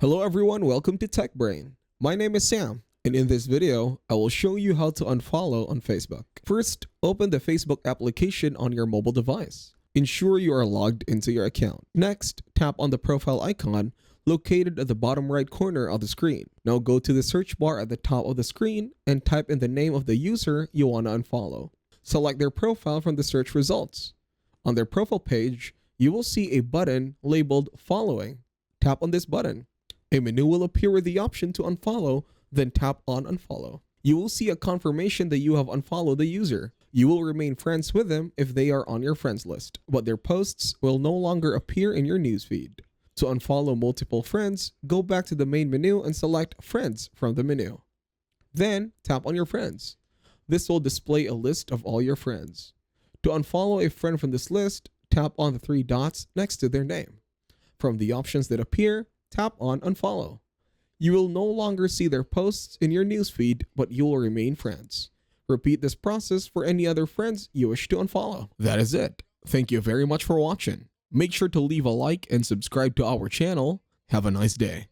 Hello everyone, welcome to Tech Brain. My name is Sam, and in this video, I will show you how to unfollow on Facebook. First, open the Facebook application on your mobile device. Ensure you are logged into your account. Next, tap on the profile icon located at the bottom right corner of the screen. Now go to the search bar at the top of the screen and type in the name of the user you want to unfollow. Select their profile from the search results. On their profile page, you will see a button labeled Following. Tap on this button. A menu will appear with the option to unfollow, then tap on Unfollow. You will see a confirmation that you have unfollowed the user. You will remain friends with them if they are on your friends list, but their posts will no longer appear in your newsfeed. To unfollow multiple friends, go back to the main menu and select Friends from the menu. Then tap on your friends. This will display a list of all your friends. To unfollow a friend from this list, tap on the three dots next to their name. From the options that appear, tap on Unfollow. You will no longer see their posts in your newsfeed, but you will remain friends. Repeat this process for any other friends you wish to unfollow. That is it. Thank you very much for watching. Make sure to leave a like and subscribe to our channel. Have a nice day.